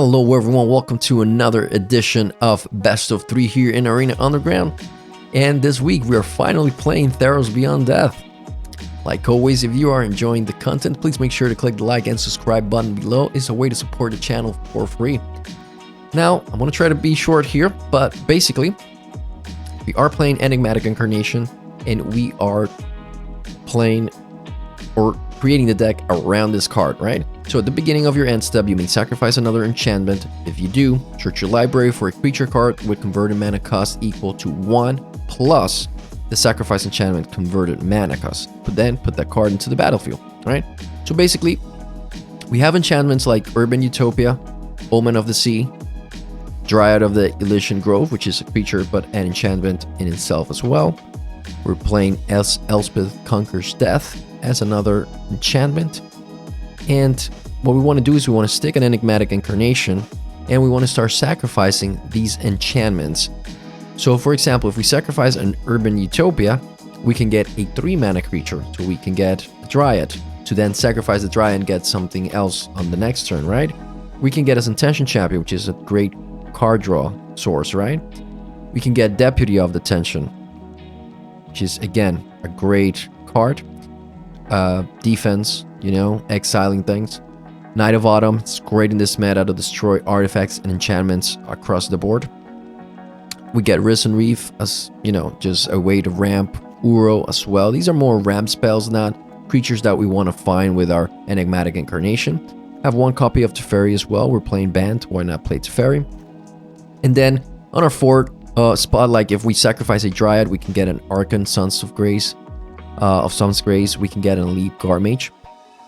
Hello everyone, welcome to another edition of Best of 3 here in Arena Underground. And this week we are finally playing Theros Beyond Death. Like always, if you are enjoying the content, please make sure to click the like and subscribe button below. It's a way to support the channel for free. Now, I'm going to try to be short here, but basically, we are playing Enigmatic Incarnation, and we are playing or creating the deck around this card, right? So at the beginning of your end step, you may sacrifice another enchantment. If you do, search your library for a creature card with converted mana cost equal to 1 plus the sacrifice enchantment converted mana cost. But then put that card into the battlefield, right? So basically, we have enchantments like Urban Utopia, Omen of the Sea, Dryad of the Elysian Grove, which is a creature but an enchantment in itself as well. We're playing Elspeth Conquers Death as another enchantment. And what we want to do is we want to stick an Enigmatic Incarnation, and we want to start sacrificing these enchantments. So for example, if we sacrifice an Urban Utopia, we can get a 3 mana creature. So we can get a Dryad to then sacrifice the Dryad and get something else on the next turn, right? We can get a Tension Champion, which is a great card draw source, right? We can get Deputy of the Tension, which is again a great card. Defense, you know, exiling things. Knight of Autumn, it's great in this meta to destroy artifacts and enchantments across the board. We get Risen Reef as, you know, just a way to ramp Uro as well. These are more ramp spells, not creatures that we want to find with our Enigmatic Incarnation. Have 1 copy of Teferi as well. We're playing Bant, why not play Teferi? And then on our 4th spot, like if we sacrifice a Dryad, we can get an Archon Sons of Grace. We can get an Elite Guard Mage.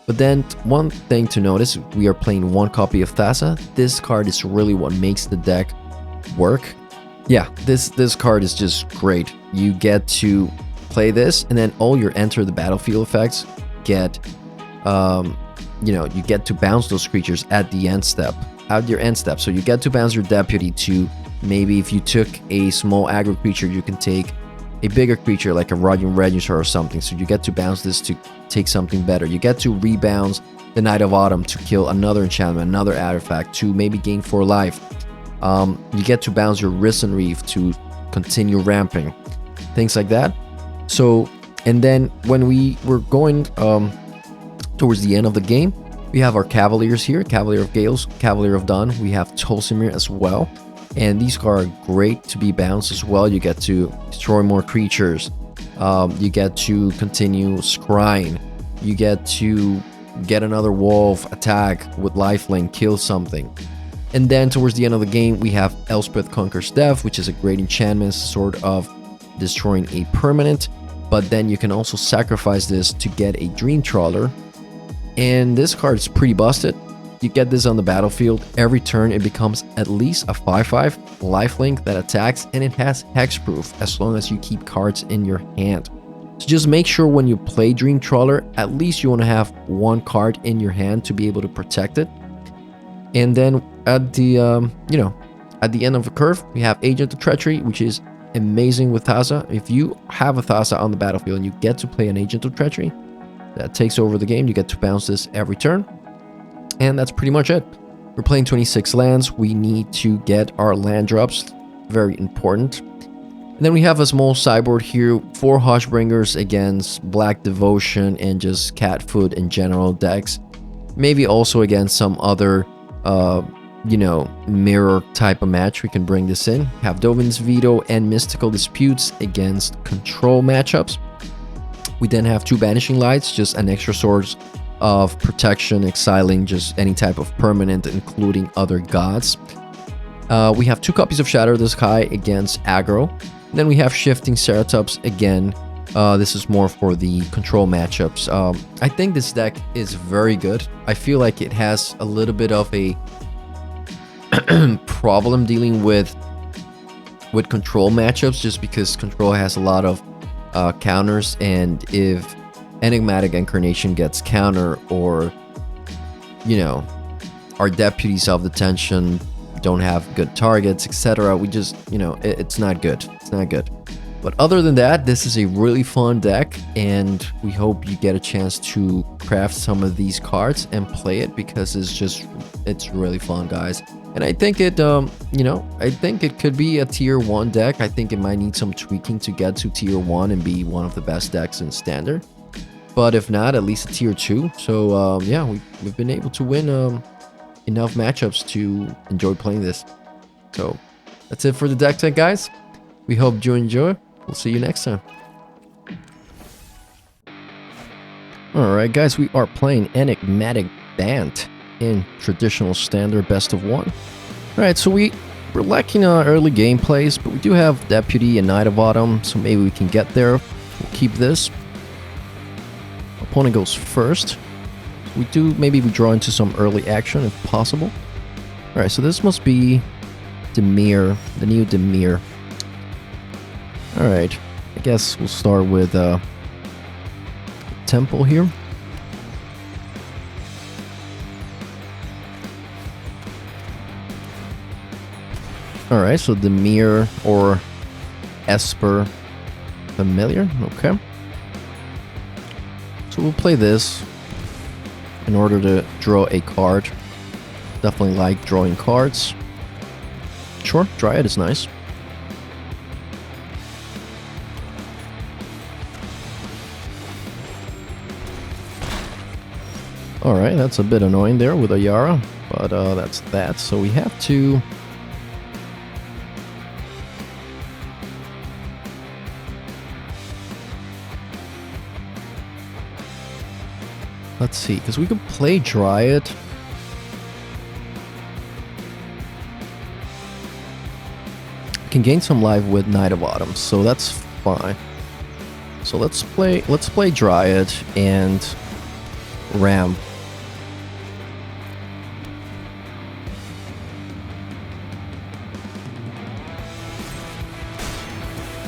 But then one thing to notice, we are playing 1 copy of Thassa. This card is really what makes the deck work. Yeah, this card is just great. You get to play this, and then all your enter the battlefield effects get, you get to bounce those creatures at the end step, at your end step. So you get to bounce your Deputy to, maybe if you took a small aggro creature, you can take a bigger creature like a Radiant Regisaur or something. So you get to bounce this to take something better. You get to rebounce the Knight of Autumn to kill another enchantment, another artifact, to maybe gain 4 life. You get to bounce your Risen Reef to continue ramping, things like that. So, and then when we were going towards the end of the game, we have our Cavaliers here, Cavalier of Gales, Cavalier of Dawn. We have Tolsimir as well. And these cards are great to be bounced as well. You get to destroy more creatures. You get to continue scrying. You get to get another wolf attack with lifelink, kill something. And then towards the end of the game, we have Elspeth Conquers Death, which is a great enchantment, sort of destroying a permanent. But then you can also sacrifice this to get a Dream Trawler. And this card is pretty busted. You get this on the battlefield, every turn it becomes at least a 5/5 lifelink that attacks, and it has hexproof as long as you keep cards in your hand. So just make sure when you play Dream Trawler, at least you want to have 1 card in your hand to be able to protect it. And then at the at the end of the curve, we have Agent of Treachery, which is amazing with Thassa. If you have a Thassa on the battlefield and you get to play an Agent of Treachery, that takes over the game. You get to bounce this every turn. And that's pretty much it. We're playing 26 lands. We need to get our land drops. Very important. And then we have a small sideboard here. 4 Hushbringers against Black Devotion and just cat food in general decks. Maybe also against some other, mirror type of match. We can bring this in. Have Dovin's Veto and Mystical Disputes against control matchups. We then have 2 Banishing Lights, just an extra source of protection, exiling just any type of permanent, including other gods. We have 2 copies of Shatter the Sky against aggro. Then we have Shifting Ceratops again. This is more for the control matchups. I think this deck is very good. I feel like it has a little bit of a problem dealing with control matchups, just because control has a lot of counters, and if Enigmatic Incarnation gets counter, or our Deputies of the Tension don't have good targets, etc., we just, it's not good. It's not good. But other than that, this is a really fun deck, and we hope you get a chance to craft some of these cards and play it, because it's really fun, guys. And I think it, you know, I think it could be a tier 1 deck. I think it might need some tweaking to get to tier 1 and be one of the best decks in Standard. But if not, at least a tier 2. So, yeah, we've been able to win enough matchups to enjoy playing this. So, that's it for the deck tech, guys. We hope you enjoy. We'll see you next time. Alright, guys, we are playing Enigmatic Bant in traditional Standard best of 1. Alright, so we're lacking early gameplays, but we do have Deputy and Knight of Autumn, so maybe we can get there. We'll keep this. Opponent goes first. Maybe we draw into some early action if possible. Alright, so this must be Dimir, the new Dimir. Alright, I guess we'll start with Temple here. Alright, so Dimir or Esper Familiar, okay. So we'll play this in order to draw a card. Definitely like drawing cards. Sure, Dryad is nice. Alright, that's a bit annoying there with a Yara, but that's that. So we have to... Let's see, because we could play Dryad. Can gain some life with Knight of Autumn, so that's fine. So let's play Dryad and Ram.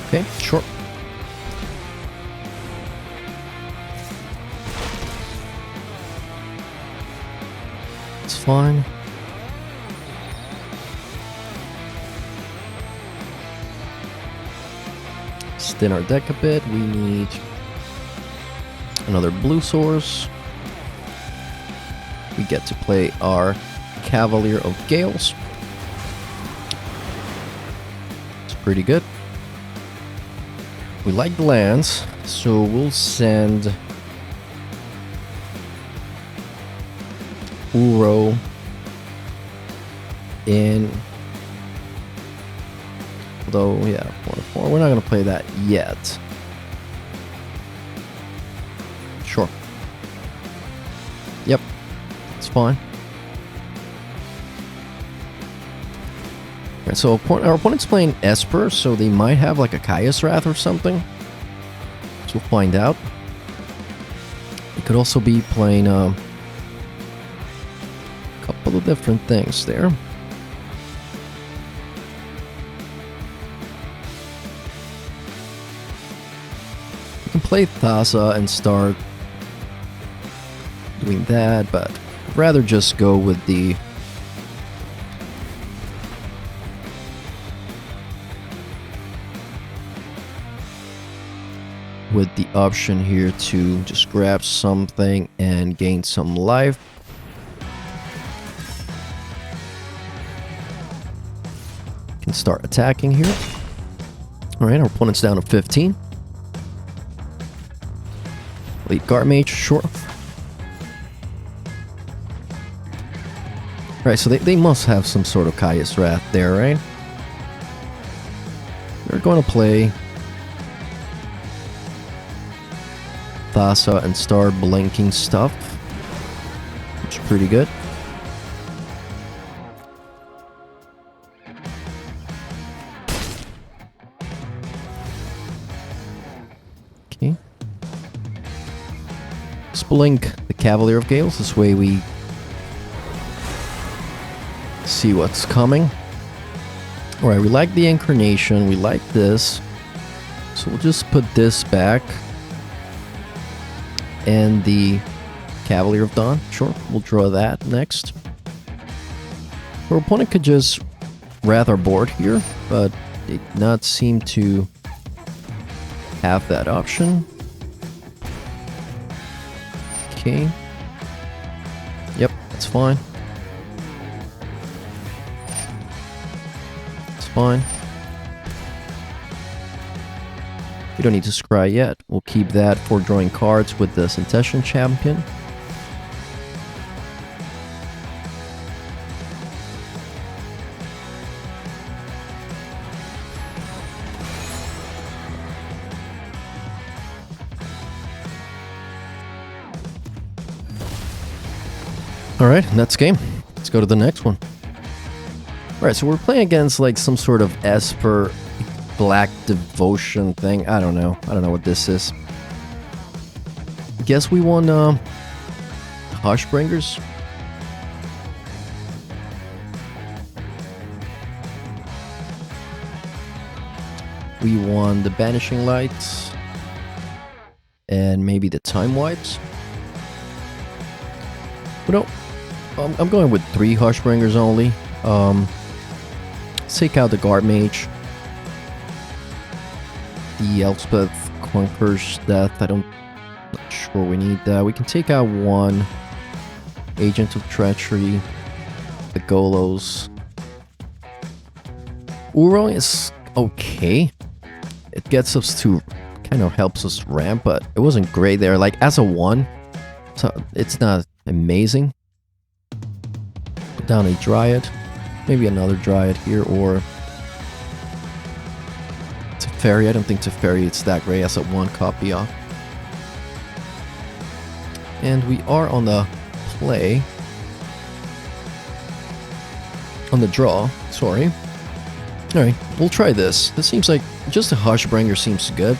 Okay, sure. It's fine. Thin our deck a bit. We need another blue source. We get to play our Cavalier of Gales. It's pretty good. We like the lands, so we'll send Uro in. Although, yeah, 1-4. We're not going to play that yet. Sure. Yep. It's fine. Alright, so our opponent's playing Esper, so they might have like a Caius Wrath or something. So we'll find out. They could also be playing a couple of different things there. Play Thassa and start doing that, but I'd rather just go with the option here to just grab something and gain some life. Can start attacking here. Alright, our opponent's down to 15. Elite Guard Mage, sure. Right, so they must have some sort of Caius Wrath there, right? We're going to play Thassa and start blinking stuff, which is pretty good. Okay. Blink the Cavalier of Gales. This way we see what's coming. Alright, we like the Incarnation. We like this. So we'll just put this back. And the Cavalier of Dawn. Sure, we'll draw that next. Our opponent could just wrath our board here, but they did not seem to have that option. Okay. Yep, that's fine. fine. We don't need to scry yet. We'll keep that for drawing cards with the Untitled Champion. Alright, next game. Let's go to the next one. Alright, so we're playing against like some sort of Esper Black Devotion thing. I don't know. I don't know what this is. Guess we won Hushbringers. We won the Banishing Lights. And maybe the Time Wipes. But no, I'm going with 3 Hushbringers only. Let's take out the Guard Mage. The Elspeth Conquers Death. Not sure we need that. We can take out 1 Agent of Treachery. The Golos. Uro is okay. It gets us to, kind of helps us ramp, but it wasn't great there. Like as a 1, so it's not amazing. Put down a Dryad. Maybe another Dryad here, or Teferi. I don't think Teferi is that great as a 1 copy off. And we are on the play. On the draw, sorry. Alright, we'll try this. This seems like just a Hushbringer seems good.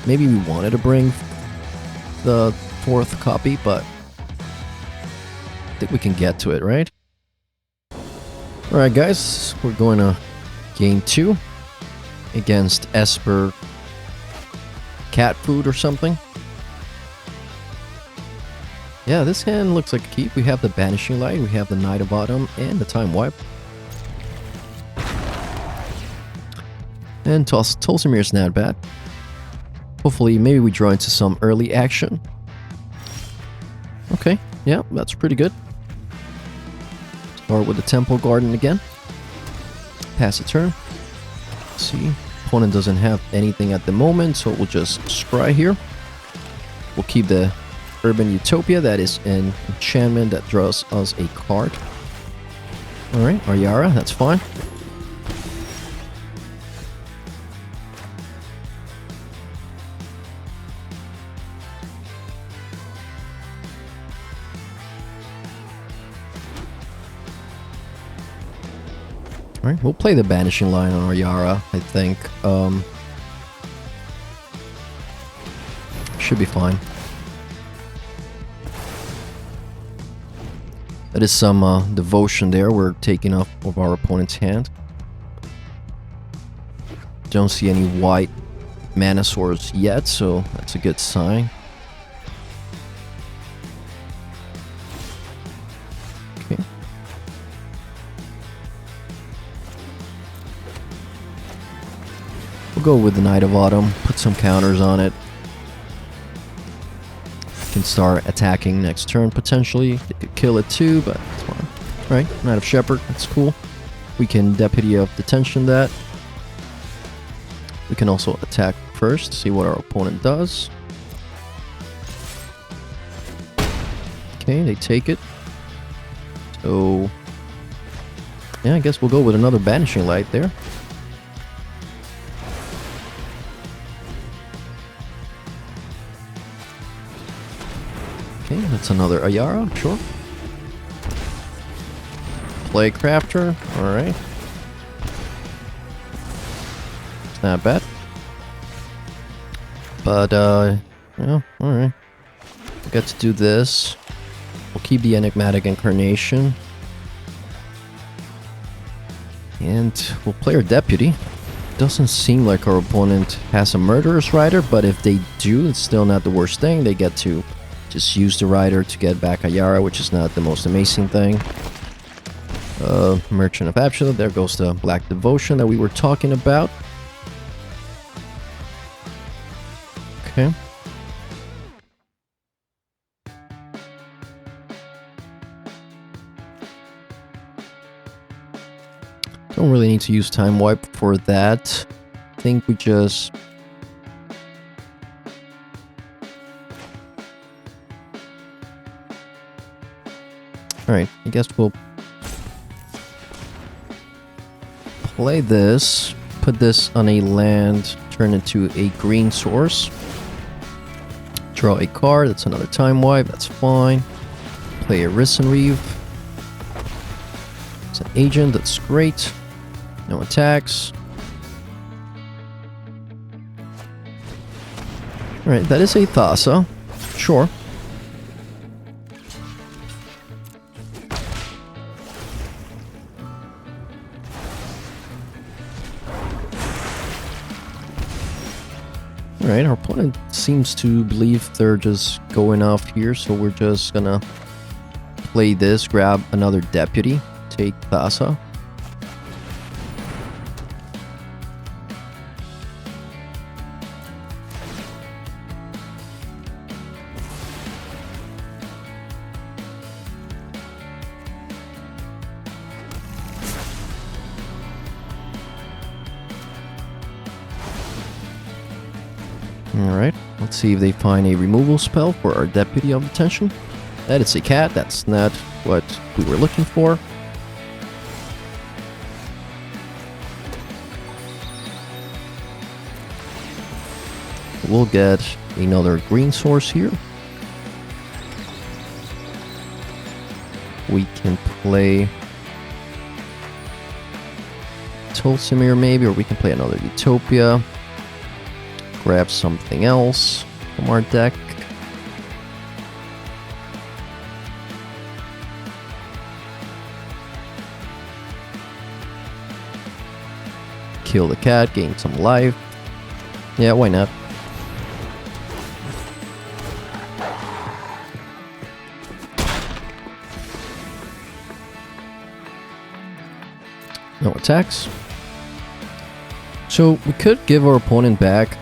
Maybe we wanted to bring the 4th copy, but I think we can get to it, right? Alright guys, we're going to game 2 against Esper Cat Food or something. Yeah, this hand looks like a keep. We have the Banishing Light, we have the Knight of Autumn, and the Time Wipe. And Tolsimir's not bad. Hopefully, maybe we draw into some early action. Okay, yeah, that's pretty good. Start with the Temple Garden again. Pass a turn. Let's see. Opponent doesn't have anything at the moment, so we'll just scry here. We'll keep the Urban Utopia, that is an enchantment that draws us a card. Alright, Ayara, that's fine. Alright, we'll play the Banishing Line on Ayara, I think. Should be fine. That is some devotion there we're taking off of our opponent's hand. Don't see any white mana source yet, so that's a good sign. Okay. We'll go with the Knight of Autumn, put some counters on it. Can start attacking next turn potentially. They could kill it too, but it's fine. Alright, Knight of Shepherd, that's cool. We can Deputy of Detention that. We can also attack first, see what our opponent does. Okay, they take it. So, yeah, I guess we'll go with another Banishing Light there. Okay, that's another Ayara, sure. Play Crafter, alright. It's not bad. But, yeah, alright. We got to do this. We'll keep the Enigmatic Incarnation. And we'll play our Deputy. Doesn't seem like our opponent has a Murderous Rider, but if they do, it's still not the worst thing. They get to just use the Rider to get back Ayara, which is not the most amazing thing. Merchant of Absolute, there goes the Black Devotion that we were talking about. Okay. Don't really need to use Time Wipe for that. I think we just... Alright, I guess we'll play this, put this on a land, turn it to a green source. Draw a card, that's another Time Wipe, that's fine. Play a Risen Reeve. It's an agent, that's great. No attacks. Alright, that is a Thassa. Sure. Alright, our opponent seems to believe they're just going off here, so we're just gonna play this, grab another Deputy, take Thassa. Alright, let's see if they find a removal spell for our Deputy of Attention. That is a cat, that's not what we were looking for. We'll get another green source here. We can play Tulsimir maybe, or we can play another Utopia. Grab something else from our deck. Kill the cat, gain some life. Yeah, why not? No attacks. So we could give our opponent back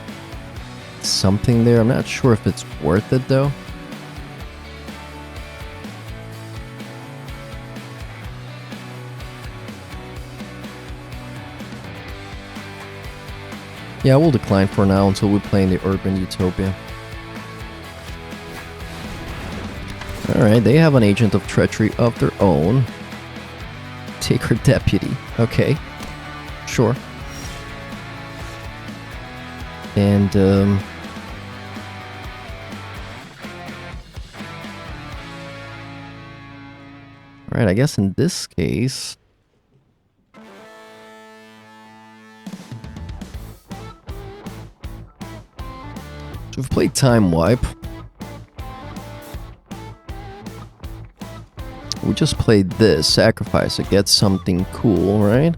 something there. I'm not sure if it's worth it though. Yeah, we'll decline for now until we play in the Urban Utopia. Alright, they have an Agent of Treachery of their own. Take her Deputy. Okay. Sure. And, alright, I guess in this case... So we've played Time Wipe. We just played this, sacrifice it, get something cool, right?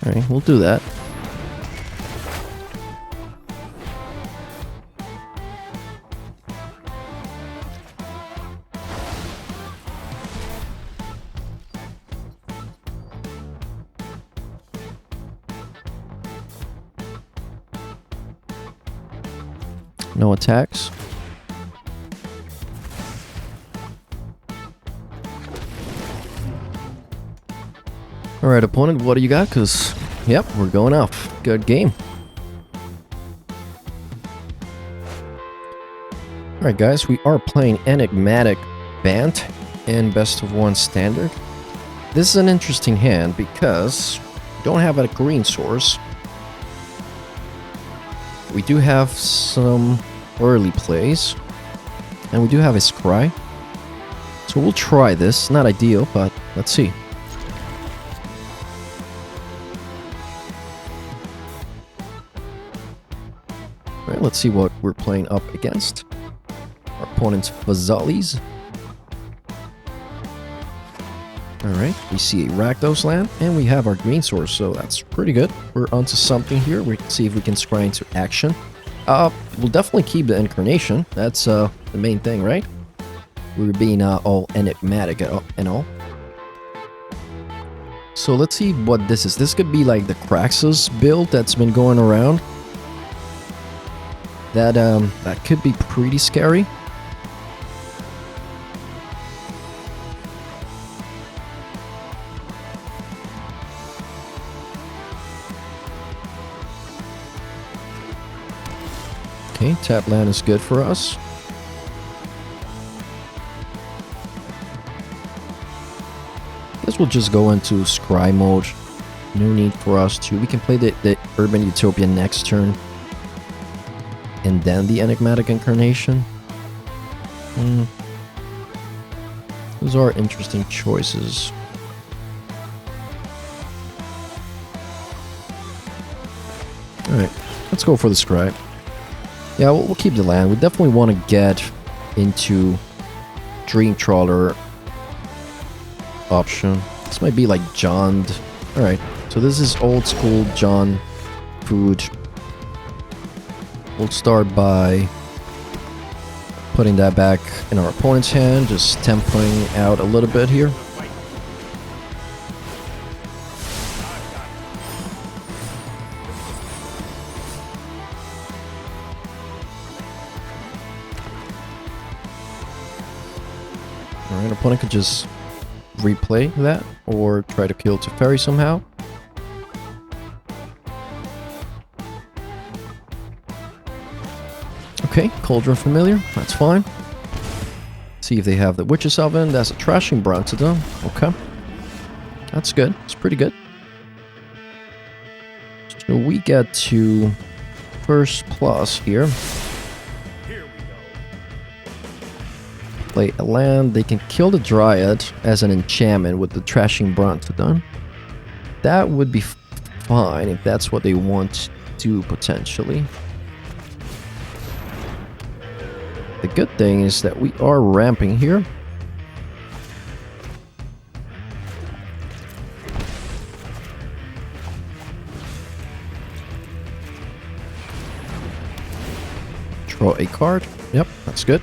Alright, we'll do that. No attacks. Alright, opponent, what do you got? Because, yep, we're going off. Good game. Alright, guys, we are playing Enigmatic Bant in Best of One Standard. This is an interesting hand because we don't have a green source. We do have some early plays, and we do have a Scry. So we'll try this. Not ideal, but let's see. Alright, let's see what we're playing up against. Our opponent's Vazalis. Alright, we see a Rakdos land, and we have our green source, so that's pretty good. We're onto something here. We'll see if we can scry into action. We'll definitely keep the incarnation. That's the main thing, right? We were being all enigmatic and all. So let's see what this is. This could be like the Kraxus build that's been going around. That could be pretty scary. Okay, tap land is good for us. Guess we'll just go into scry mode. No need for us to. We can play the Urban Utopia next turn. And then the Enigmatic Incarnation. Those are interesting choices. Alright, let's go for the scry. Yeah, we'll keep the land. We definitely want to get into Dream Trawler option. This might be like John. Alright, so this is old school John food. We'll start by putting that back in our opponent's hand, just tempering out a little bit here. Alright, opponent could just replay that or try to kill Teferi somehow. Okay, Cauldron Familiar, that's fine. See if they have the Witch's Oven. That's a Trashing Brontodon. Okay. That's good. It's pretty good. So we get to first plus here. Play a land. They can kill the Dryad as an enchantment with the Trashing Brontodon. That would be fine if that's what they want to do potentially. The good thing is that we are ramping here. Draw a card. Yep, that's good.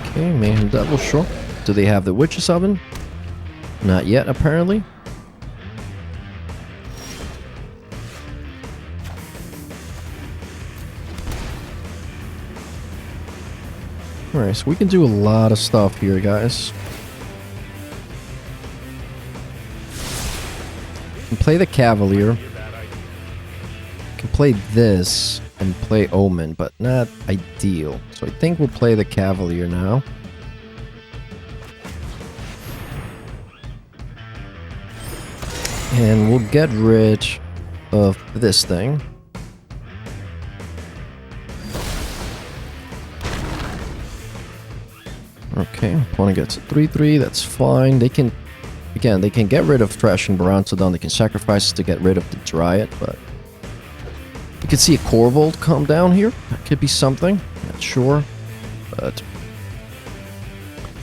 Okay, Mayhem Devil, sure. Do they have the Witch's Oven? Not yet, apparently. Alright, so we can do a lot of stuff here, guys. We can play the Cavalier. We can play this and play Omen, but not ideal. So I think we'll play the Cavalier now. And we'll get rid of this thing. Okay, opponent gets a 3/3, that's fine. They can, again, they can get rid of Thrashing Brontodon, they can sacrifice to get rid of the Dryad, but you can see a Corvold come down here. That could be something, not sure, but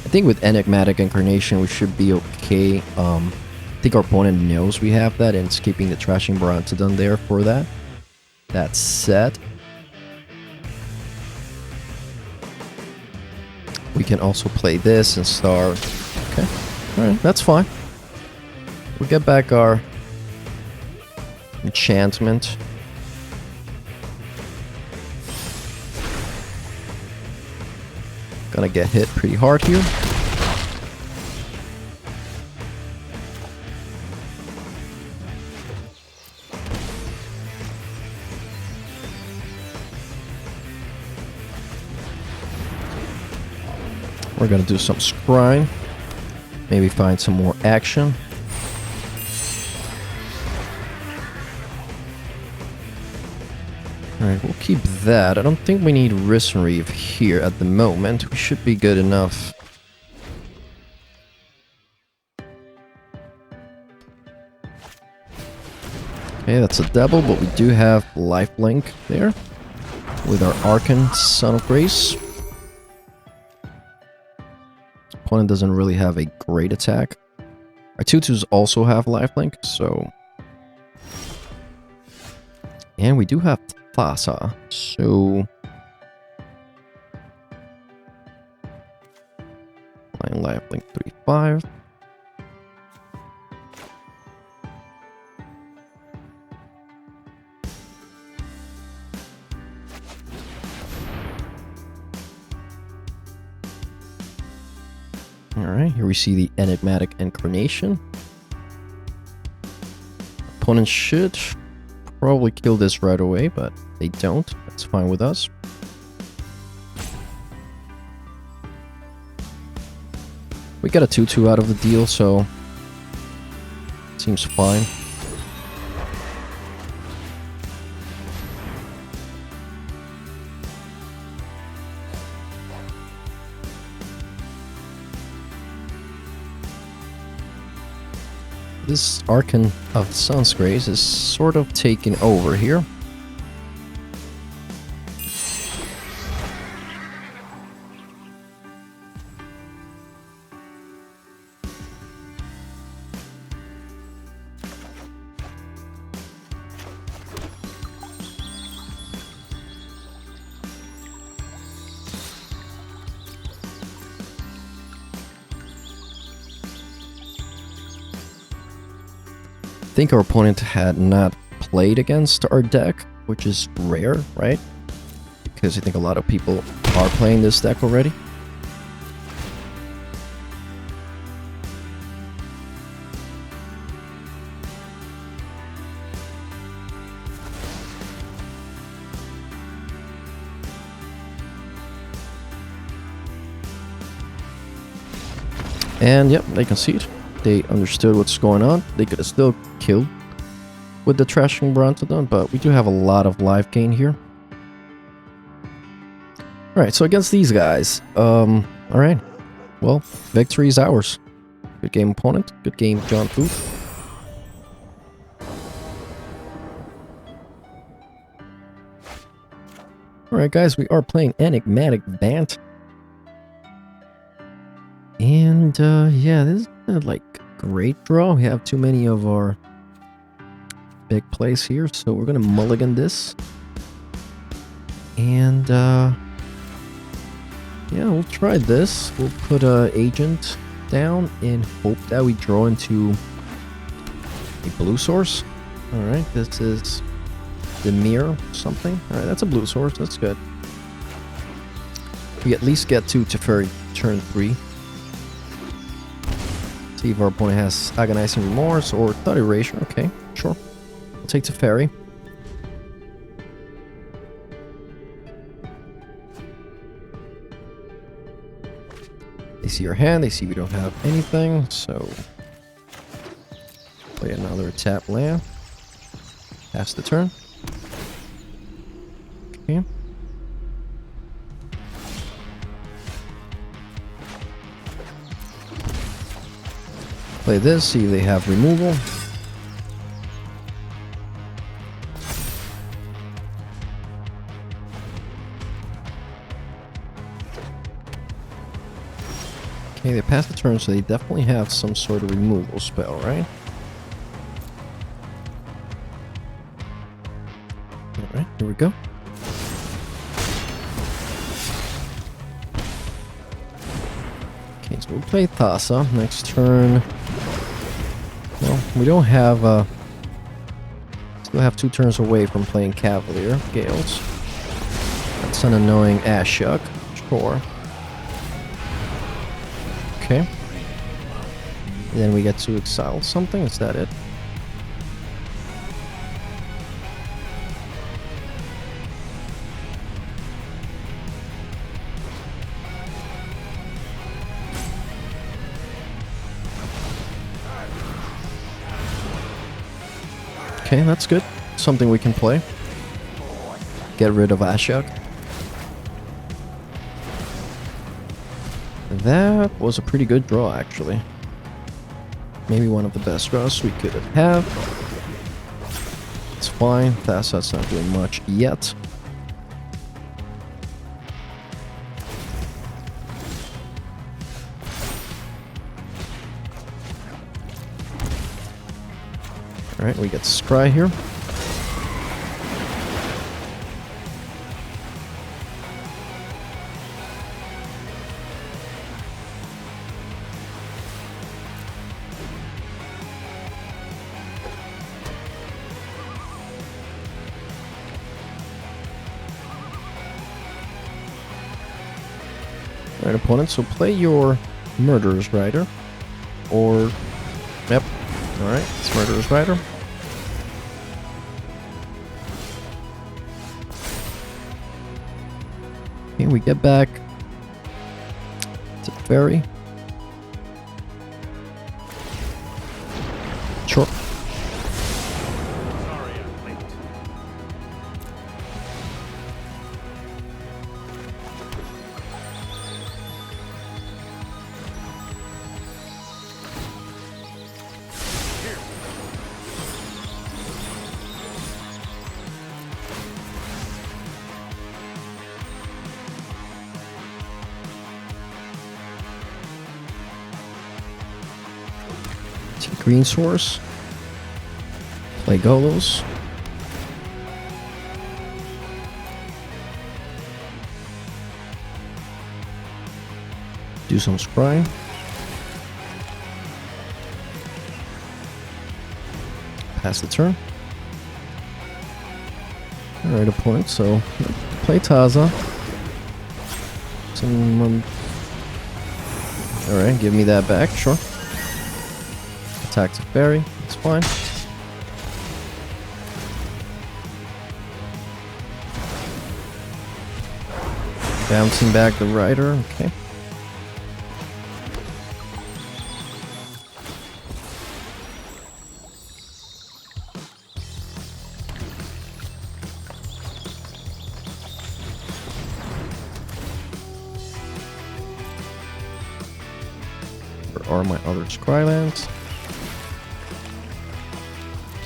I think with Enigmatic Incarnation we should be okay. I think our opponent knows we have that and it's keeping the Trashing Brontodon there for that. That said, we can also play this and start. Okay, alright, that's fine. We'll get back our enchantment. Gonna get hit pretty hard here. We're gonna do some scrying. Maybe find some more action. Alright, we'll keep that. I don't think we need Risen Reef here at the moment. We should be good enough. Okay, that's a double, but we do have lifelink there with our Arcan Son of Grace. Opponent doesn't really have a great attack. Our 2/2s also have lifelink, so... And we do have Thassa, so... Playing lifelink 3/5. Alright, here we see the Enigmatic Incarnation. Opponents should probably kill this right away, but they don't. That's fine with us. We got a 2-2 out of the deal, so seems fine. This Archon of Sun's Grace is sort of taking over here. I think our opponent had not played against our deck, which is rare, right? Because I think a lot of people are playing this deck already. And yep, they concede. They understood what's going on. They could have still killed with the Trashing Brontodon, but we do have a lot of life gain here. Alright, so against these guys, alright. Well, victory is ours. Good game, opponent. Good game, John Booth. Alright, guys, we are playing Enigmatic Bant. And, yeah, this is like great draw. We have too many of our big plays here, so we're gonna mulligan this. And, yeah, we'll try this. We'll put a agent down and hope that we draw into a blue source. Alright, this is dimir something. Alright, that's a blue source. That's good. We at least get to Teferi turn 3. See if our opponent has Agonizing Remorse or Thought Erasure. Okay, sure. We'll take Teferi. They see our hand, they see we don't have anything, so play another tap land. Pass the turn. Okay. Play this, see if they have removal. Okay, they pass the turn, so they definitely have some sort of removal spell, right? Alright, here we go. Okay, so we'll play Thassa. Next turn. Well, we don't have, still have 2 turns away from playing Cavalier Gales. That's an annoying ass shuck. Sure. Okay. And then we get to exile something, is that it? Okay, that's good. Something we can play. Get rid of Ashok. That was a pretty good draw, actually. Maybe one of the best draws we could have. It's fine. Thassa's not doing much yet. Alright, we get Scry here. Alright, opponent, so play your Murderous Rider. Or... Yep. Alright, it's Murderous Rider. Okay, we get back to the ferry. Sure. Sorry I'm late. Take green source. Play Golos. Do some scrying. Pass the turn. Alright, opponent, so play Taza. Some alright, give me that back, sure. Attack to Fairy, it's fine. Bouncing back the Rider, okay. Where are my other Scrylands?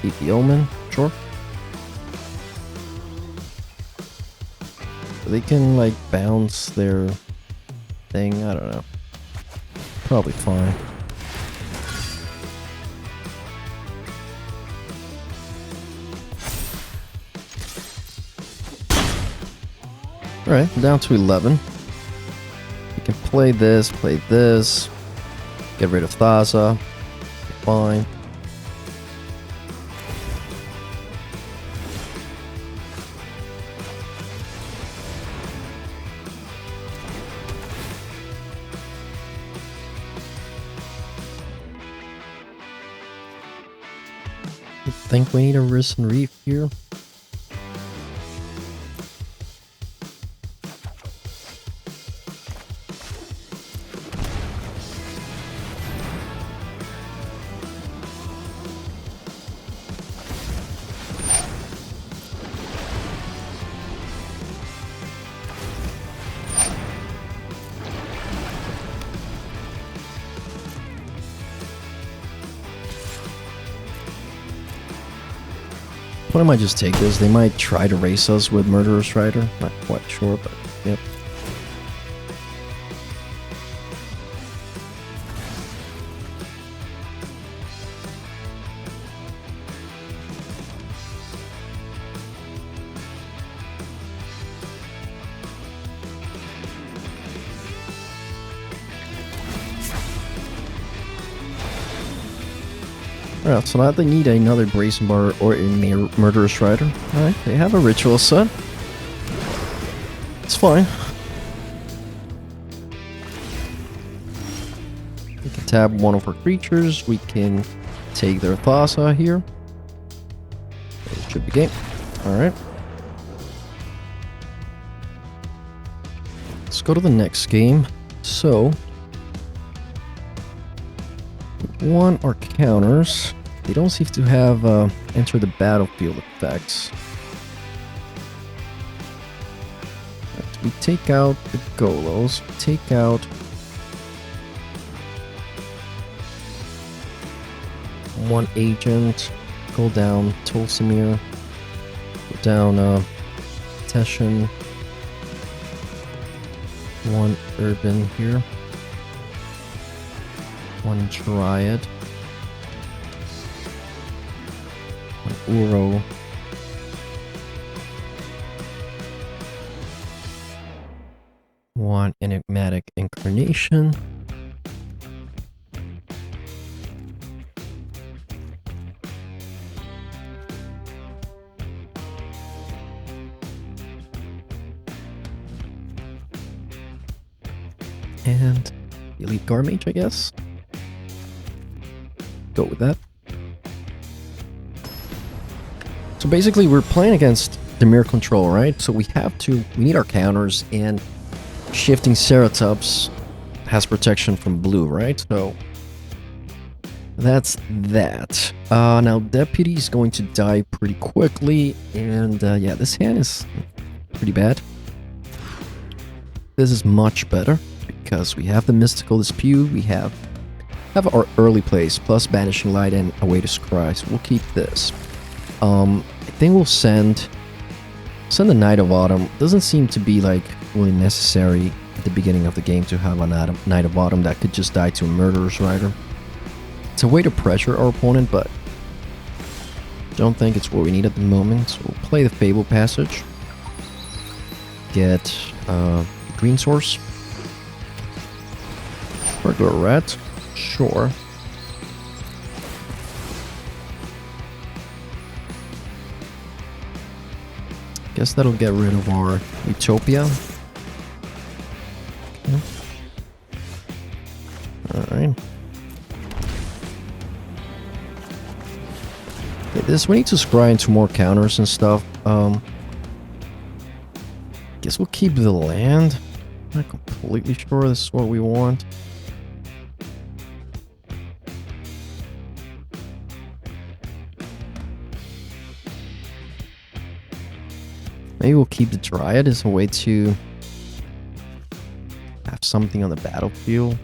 Keep the Omen, sure. They can like bounce their thing, I don't know. Probably fine. Alright, down to 11. You can play this, get rid of Thaza, fine. I think we need a Risen Reef here. What I might just take this. They might try to race us with Murderous Rider. Not quite sure, but yep. Alright, so now they need another Brazen Bar or a Murderous Rider. Alright, they have a Ritual set. It's fine. We can tap one of our creatures. We can take their Thassa here. It should be game. Alright. Let's go to the next game. So, one are counters. They don't seem to have enter the battlefield effects. Right, we take out the Golos. We take out one agent. Go down Tolsimir. Go down Teshin. One Urban here. One Dryad. One Uro. One Enigmatic Incarnation. And Elite Guard Mage, I guess. Go with that. So basically, we're playing against dimir control, right? So we need our counters, and Shifting Ceratops has protection from blue, right? So that's that. Now Deputy is going to die pretty quickly, and yeah, this hand is pretty bad. This is much better because we have the Mystical Dispute, we have our early plays plus Banishing Light and a way to scry, so we'll keep this. I think we'll send the Knight of Autumn. Doesn't seem to be like really necessary at the beginning of the game to have a Knight of Autumn that could just die to a Murderer's Rider. It's a way to pressure our opponent, but don't think it's what we need at the moment. So we'll play the Fable Passage. Get green source. Regular red. Sure. Guess that'll get rid of our Utopia. Okay. Alright. Okay, we need to scry into more counters and stuff. Guess we'll keep the land. Not completely sure this is what we want. Maybe we'll keep the Dryad as a way to have something on the battlefield.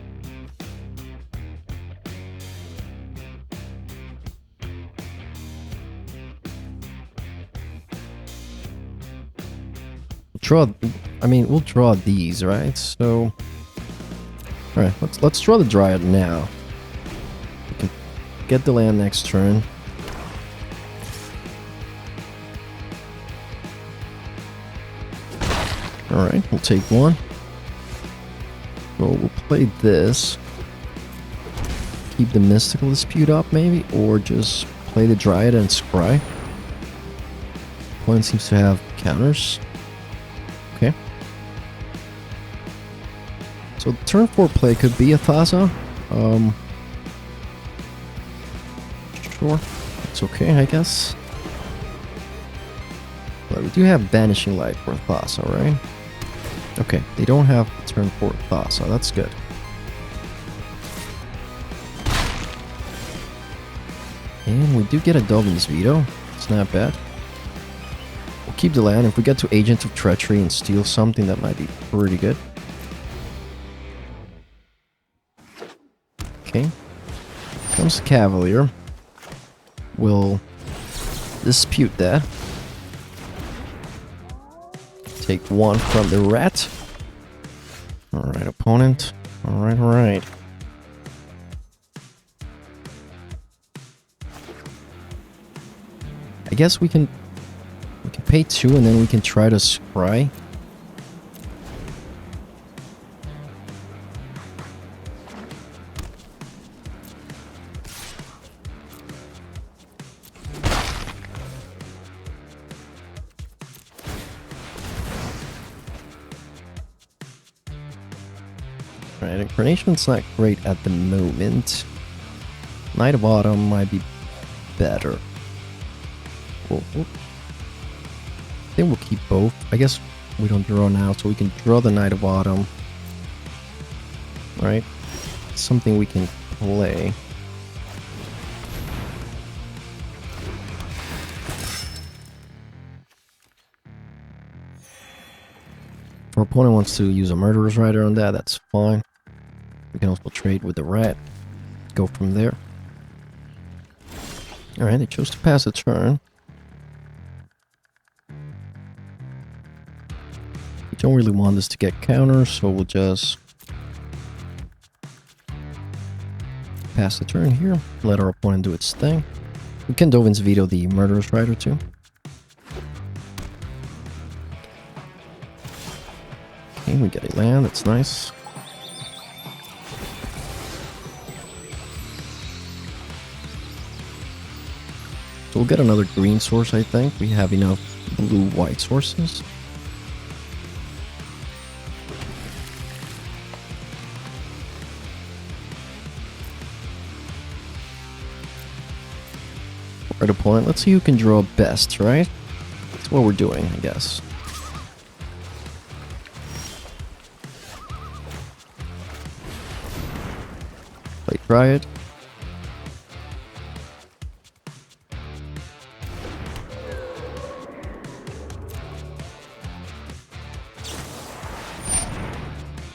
We'll draw these, right? So, all right, let's draw the Dryad now. We can get the land next turn. All right, we'll take one. So we'll play this. Keep the Mystical Dispute up, maybe, or just play the Dryad and scry. One seems to have counters. Okay. So turn 4 play could be a Thassa. Sure. It's okay, I guess. But we do have Banishing Light for Thassa, right? Okay, they don't have turn 4 Thassa. That's good. And we do get a Dovin's Veto. It's not bad. We'll keep the land. If we get to Agent of Treachery and steal something, that might be pretty good. Okay. Comes the Cavalier. We'll dispute that. Take one from the rat. Alright, opponent. Alright. I guess we can pay 2 and then we can try to scry. Alright, Incarnation's not great at the moment. Knight of Autumn might be better. I think we'll keep both. I guess we don't draw now, so we can draw the Knight of Autumn. Right? Something we can play. If our opponent wants to use a Murderer's Rider on that, that's fine. We can also trade with the rat. Go from there. Alright, they chose to pass the turn. We don't really want this to get counters, so we'll just pass the turn here. Let our opponent do its thing. We can Dovin's Veto the Murderer's Rider too. Okay, we get a land, that's nice. So we'll get another green source, I think. We have enough blue-white sources. card opponent. Let's see who can draw best, right? That's what we're doing, I guess. Play Dryad.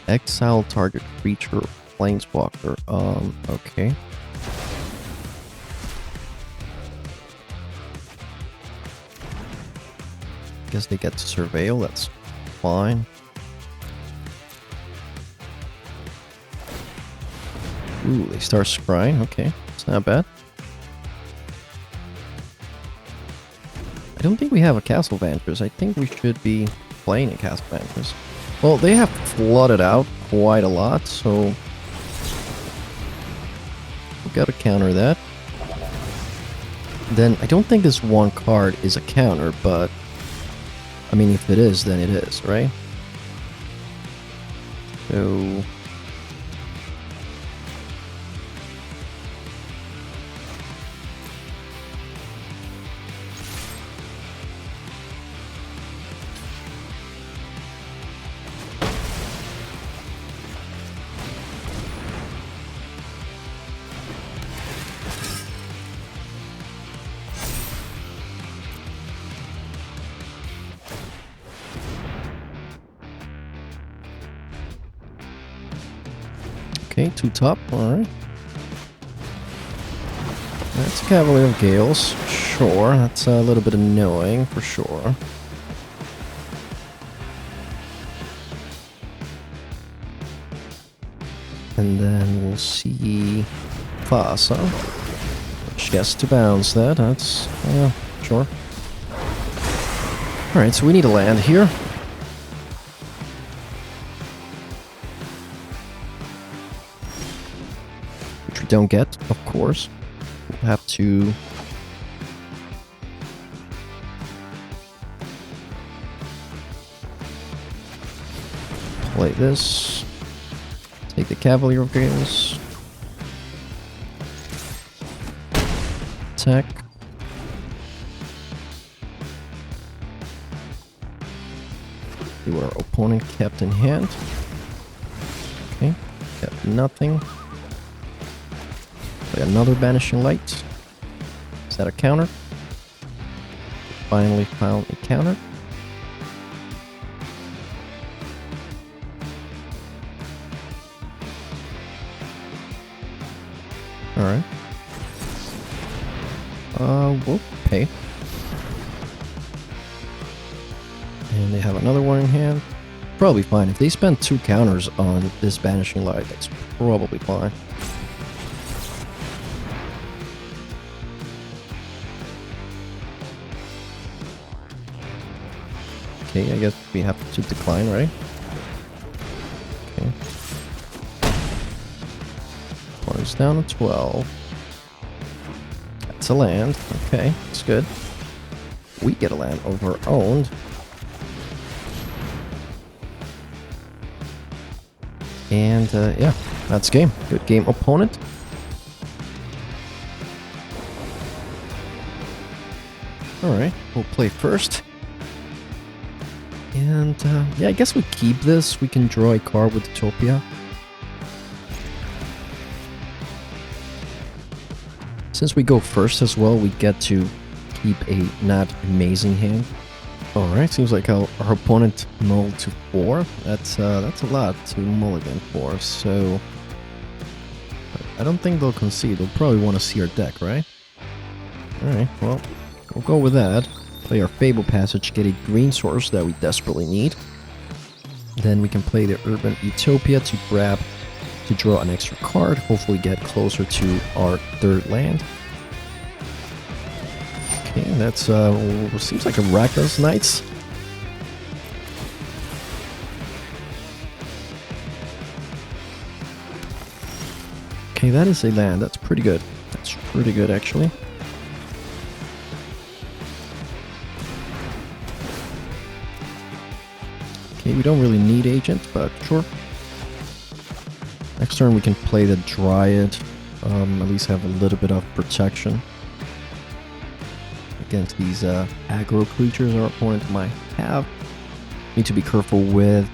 Exile target creature, planeswalker. Okay. Guess they get to surveil, that's fine. Ooh, they start scrying, okay. It's not bad. I don't think we have a Castle Vantress. I think we should be playing a Castle Vantress. Well, they have flooded out quite a lot, so we gotta counter that. Then, I don't think this one card is a counter, but I mean, if it is, then it is, right? So... Okay, 2 top, alright. That's a Cavalier of Gales, sure. That's a little bit annoying, for sure. And then we'll see Vasa, which gets to bounce that, that's, yeah, sure. Alright, so we need a land here. Don't get, of course. We'll have to play this. Take the Cavalier of Gales. Attack. See what our opponent kept in hand. Okay, kept nothing. Play another Banishing Light. Is that a counter? Finally found a counter. Alright. We'll pay. And they have another one in hand. Probably fine. If they spend 2 counters on this Banishing Light, that's probably fine. Okay, I guess we have to decline, right? Okay. Points down to 12. That's a land. Okay, that's good. We get a land of our own. And, yeah, that's game. Good game, opponent. Alright, we'll play first. And, yeah, I guess we keep this. We can draw a card with Utopia. Since we go first as well, we get to keep a not amazing hand. Alright, seems like our opponent mulled to 4. That's a lot to mulligan for, so... I don't think they'll concede. They'll probably want to see our deck, right? Alright, well, we'll go with that. Play our Fable Passage, get a green source that we desperately need. Then we can play the Urban Utopia to draw an extra card, hopefully get closer to our 3rd land. Okay, that's, seems like a Rakdos Knights. Okay, that is a land, that's pretty good. That's pretty good, actually. Okay, we don't really need Agent, but sure. Next turn we can play the Dryad, at least have a little bit of protection. against these aggro creatures our opponent might have. Need to be careful with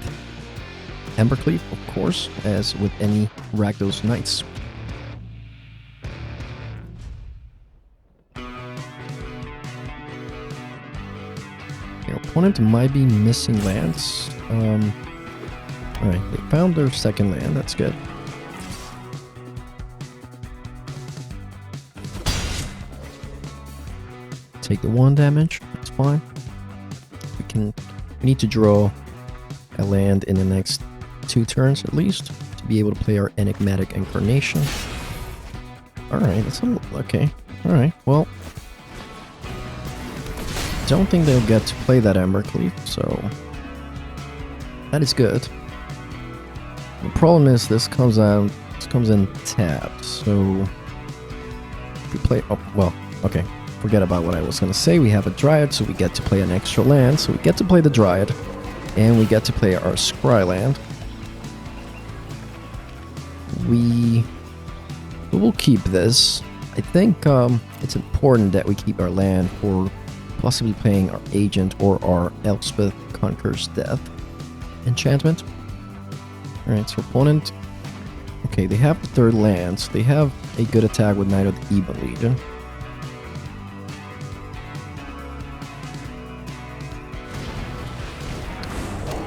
Embercleave, of course, as with any Rakdos Knights. Your opponent might be missing lands. Alright, they found their second land, that's good. Take the 1 damage, that's fine. We need to draw a land in the next 2 turns at least to be able to play our Enigmatic Incarnation. Alright, that's okay. Alright, well, don't think they'll get to play that Embercleave, so that is good. The problem is this comes in tapped, so if we play, oh, well, okay, forget about what I was gonna say. We have a Dryad, so we get to play an extra land, so we get to play the Dryad, and we get to play our Scry land. We will keep this. I think it's important that we keep our land for possibly playing our Agent or our Elspeth Conquers Death enchantment. Alright, so opponent... Okay, they have the 3rd land, so they have a good attack with Knight of the Ebon Legion.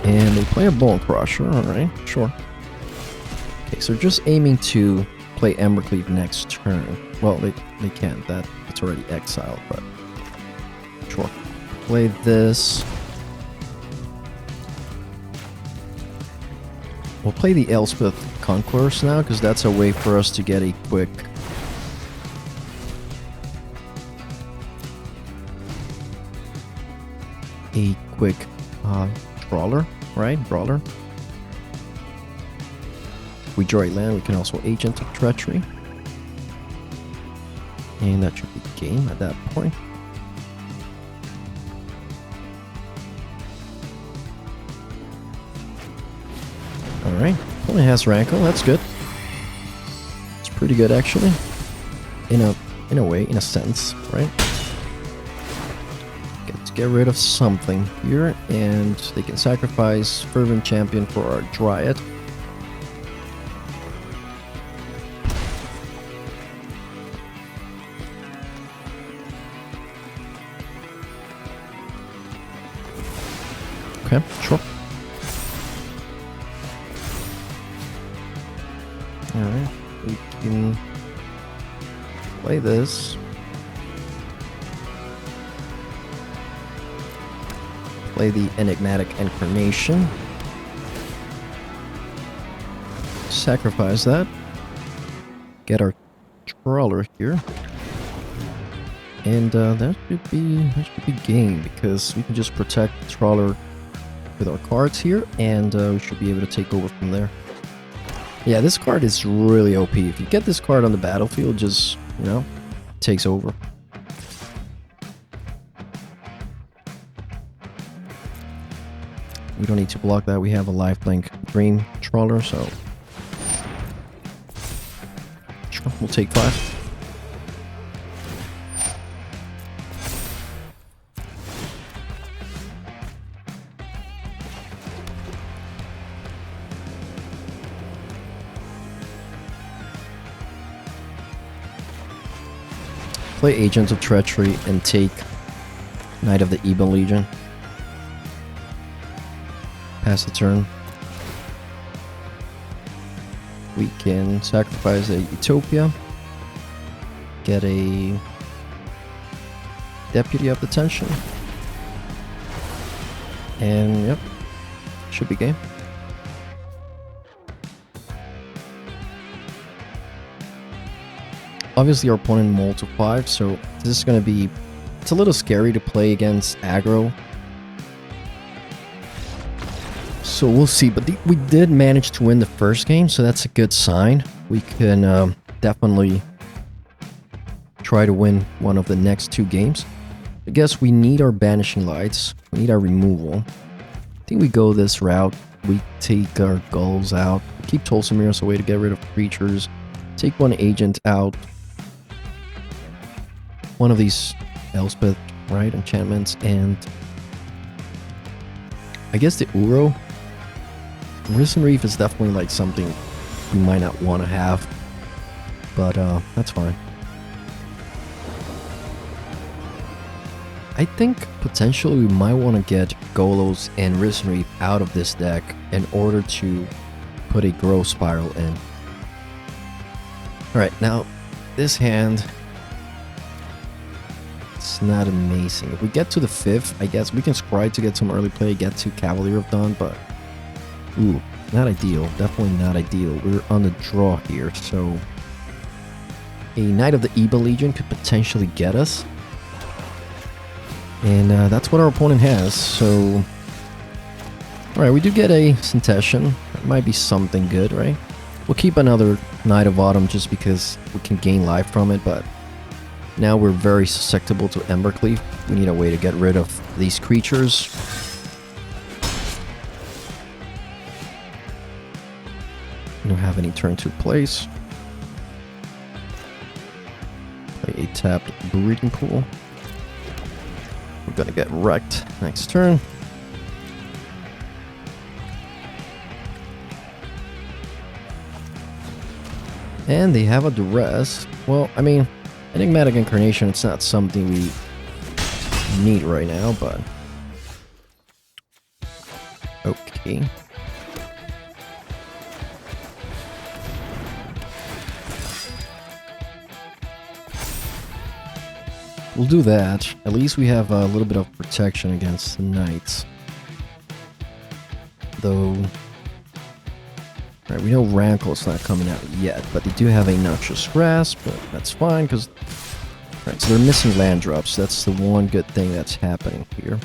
And they play a Bone Crusher, alright, sure. Okay, so just aiming to play Embercleave next turn. Well, they can't, it's already exiled, but... Sure. Play this. We'll play the Elspeth Conquerors now, because that's a way for us to get a quick... Brawler, right? Brawler. If we draw a land, we can also Agent of Treachery. And that should be game at that point. Alright, only has Rankle, that's good. It's pretty good actually. In a way, in a sense, right? Get rid of something here, and they can sacrifice Fervent Champion for our Dryad. Okay, sure. Alright, we can play this. Play the Enigmatic Incarnation. Sacrifice that. Get our Trawler here. And that should be game, because we can just protect the Trawler with our cards here, and we should be able to take over from there. Yeah, this card is really OP. If you get this card on the battlefield, just, you know, takes over. We don't need to block that. We have a lifelink Dream Trawler, so sure, we'll take 5. Play Agent of Treachery and take Knight of the Ebon Legion. Pass the turn. We can sacrifice a Utopia. Get a Deputy of Detention. And yep, should be game. Obviously our opponent mulled to 5, so this is going to be... It's a little scary to play against aggro. So we'll see, but we did manage to win the first game, so that's a good sign. We can definitely try to win one of the next 2 games. I guess we need our Banishing Lights. We need our removal. I think we go this route. We take our Gulls out. Keep Tolsimir as a way to get rid of creatures. Take one Agent out. One of these Elspeth right? Enchantments, and I guess the Uro. Risen Reef is definitely like something we might not want to have, but that's fine. I think potentially we might want to get Golos and Risen Reef out of this deck in order to put a Growth Spiral in. Alright, now this hand, it's not amazing. If we get to the 5th, I guess we can scry to get some early play, get to Cavalier of Dawn, but ooh, not ideal. Definitely not ideal. We're on the draw here, so a Knight of the Evil Legion could potentially get us. And that's what our opponent has, so... Alright, we do get a Synthesion. That might be something good, right? We'll keep another Knight of Autumn just because we can gain life from it, but now we're very susceptible to Embercleave. We need a way to get rid of these creatures. We don't have any turn 2 plays. Play a tapped Breeding Pool. We're gonna get wrecked next turn. And they have a Duress. Well, I mean, Enigmatic Incarnation, it's not something we need right now, but... Okay. We'll do that. At least we have a little bit of protection against the Knights. Though... Right, we know Rankle's not coming out yet, but they do have a Noxious Grasp, but that's fine, because... Right, so they're missing land drops. That's the one good thing that's happening here.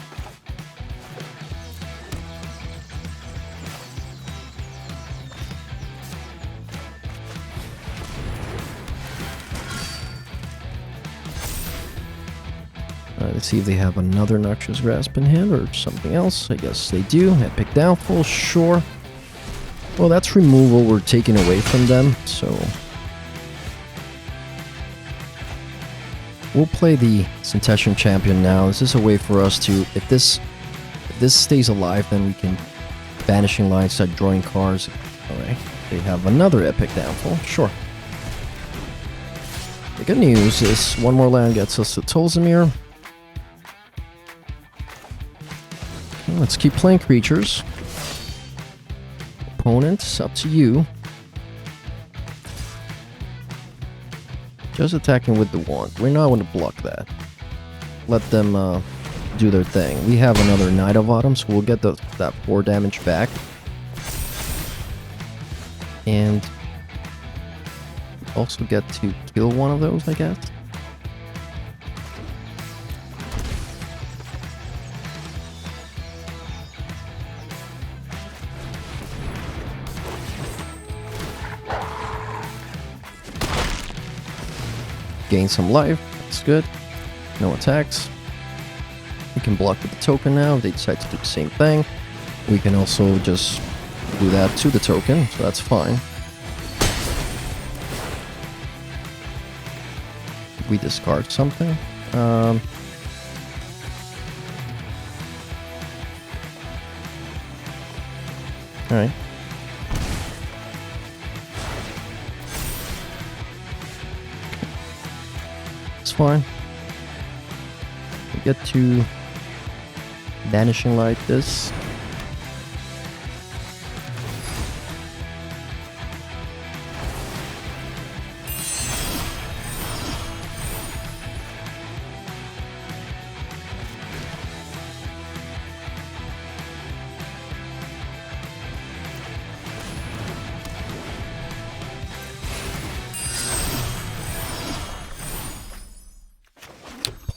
Let's see if they have another Noxious Grasp in hand or something else. I guess they do. Epic Downfall, sure. Well, that's removal we're taking away from them, so... We'll play the Synthesion Champion now. This is a way for us to... If this stays alive, then we can Vanishing Line, start drawing cards. Alright, they have another Epic Downfall, sure. The good news is one more land gets us to Tolzimir. Let's keep playing creatures. Opponents, up to you. Just attacking with the wand. We're not going to block that. Let them do their thing. We have another Knight of Autumn, so we'll get that 4 damage back. And also get to kill one of those, I guess. Gain some life, that's good. No attacks. We can block with the token now if they decide to do the same thing. We can also just do that to the token, so that's fine. We discard something. Alright. It's fine. We get to Vanishing Light this.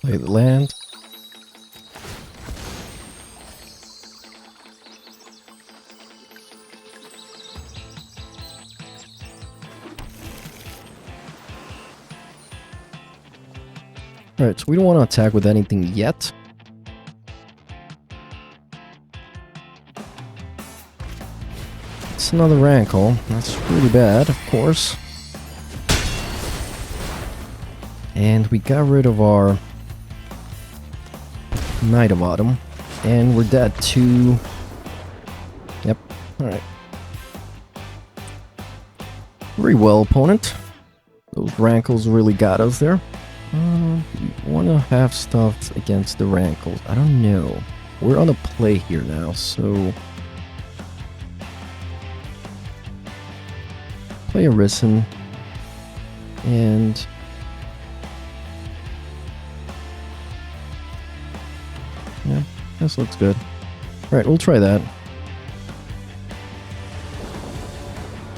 Play the land. Alright, so we don't want to attack with anything yet. It's another Rankle. That's pretty bad, of course. And we got rid of our Knight of Autumn. And we're dead to... Yep, alright. Very well, opponent. Those Rankles really got us there. We want to have stuff against the Rankles. I don't know. We're on a play here now, so... Play a Risen. And... Yeah, this looks good. Alright, we'll try that.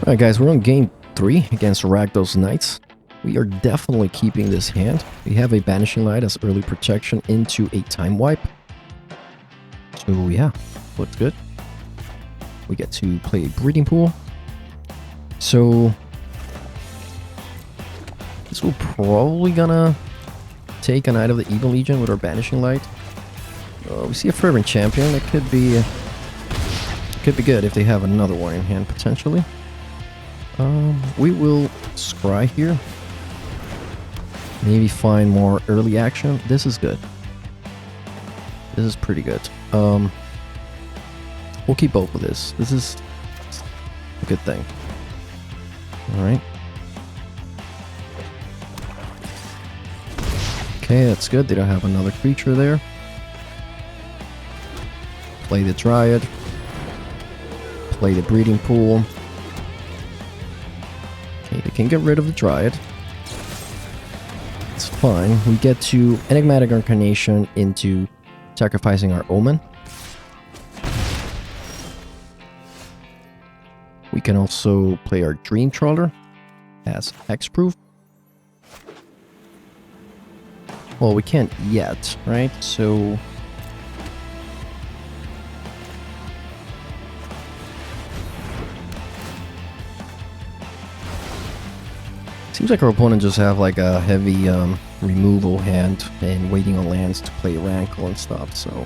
Alright guys, we're on game 3 against Rakdos Knights. We are definitely keeping this hand. We have a Banishing Light as early protection into a time wipe. So yeah, looks good. We get to play a Breeding Pool. So this will probably gonna take a Knight of the Evil Legion with our Banishing Light. We see a Fervent Champion. That could be good if they have another one in hand potentially. We will scry here. Maybe find more early action. This is good. This is pretty good. We'll keep both of this. This is a good thing. Alright. Okay, that's good. They don't have another creature there. Play the Dryad. Play the Breeding Pool. Okay, they can get rid of the Dryad. It's fine. We get to Enigmatic Incarnation into sacrificing our Omen. We can also play our Dream Trawler as hexproof. Well, we can't yet, right? So... Seems like our opponent just have like a heavy removal hand and waiting on lands to play Rankle and stuff, so...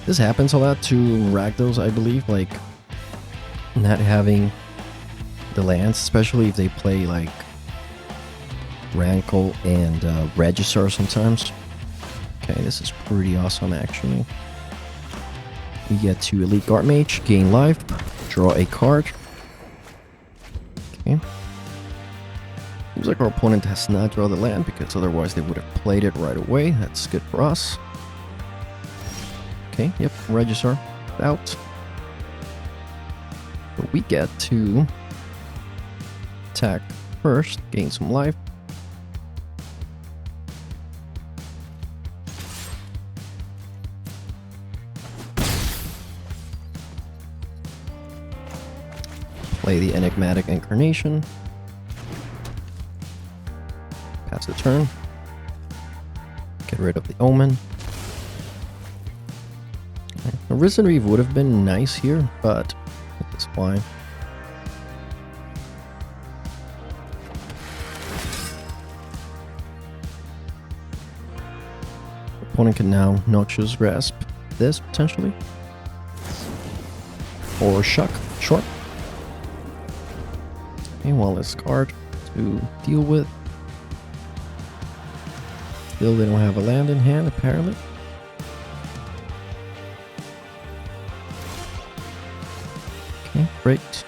This happens a lot to Rakdos, I believe, like not having the lands, especially if they play like Rankle and Register sometimes. Okay, this is pretty awesome actually. We get to Elite Guard Mage, gain life, draw a card. Okay. Seems like our opponent has not drawn the land because otherwise they would have played it right away. That's good for us. Okay, yep, Register out. So we get to attack first, gain some life. Play the Enigmatic Incarnation. Pass the turn. Get rid of the Omen. A Risen Reeve would have been nice here, but it's fine. Opponent can now Noxious Grasp this potentially. Or Shuck, short. Meanwhile, this card to deal with. Still, they don't have a land in hand, apparently. Okay, great.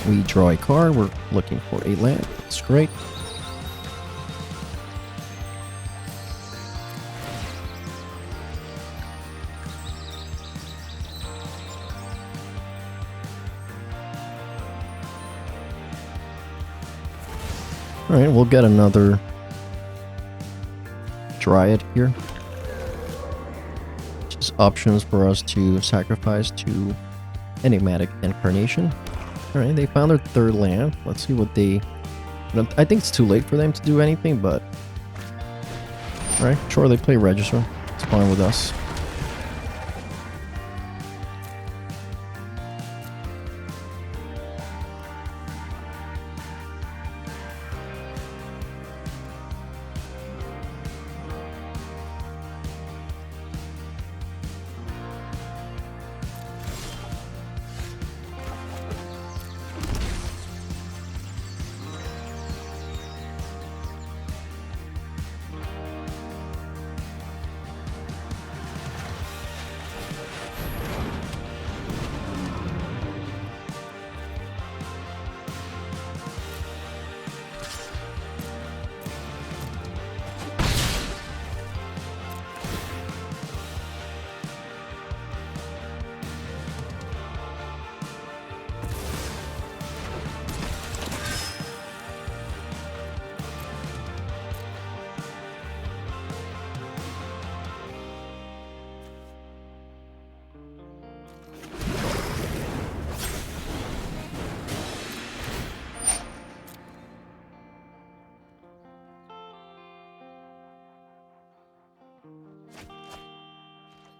We draw a card, we're looking for a land, that's great. Alright, we'll get another Dryad here. Just options for us to sacrifice to Enigmatic Incarnation. Alright, they found their third land. Let's see what they... I think it's too late for them to do anything, but... Alright, sure, they play Register. It's fine with us.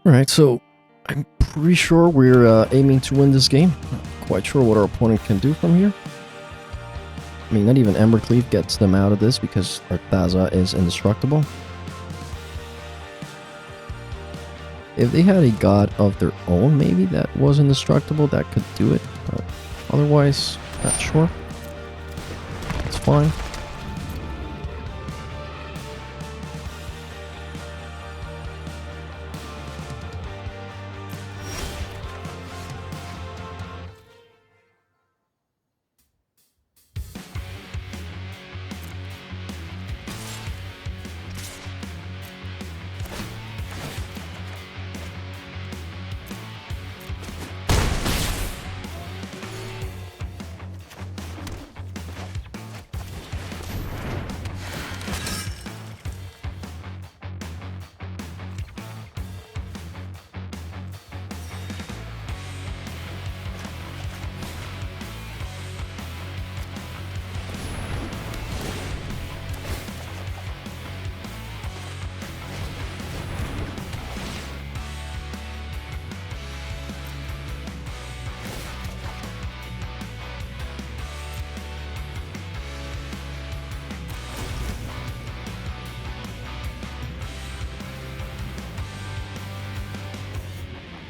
Alright, so I'm pretty sure we're aiming to win this game. Not quite sure what our opponent can do from here. I mean, not even Embercleave gets them out of this because our Thaza is indestructible. If they had a god of their own, maybe, that was indestructible, that could do it. But otherwise, not sure. It's fine.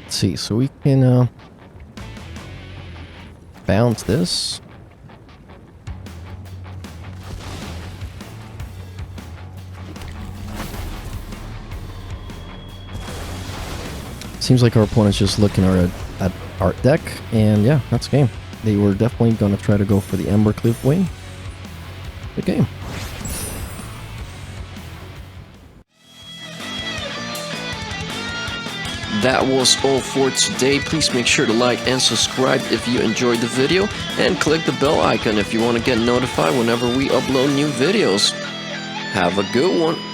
Let's see, so we can bounce this. Seems like our opponent's just looking at our deck, and yeah, that's game. They were definitely going to try to go for the Embercleave wing. Good game. That was all for today. Please make sure to like and subscribe if you enjoyed the video, and click the bell icon if you want to get notified whenever we upload new videos. Have a good one.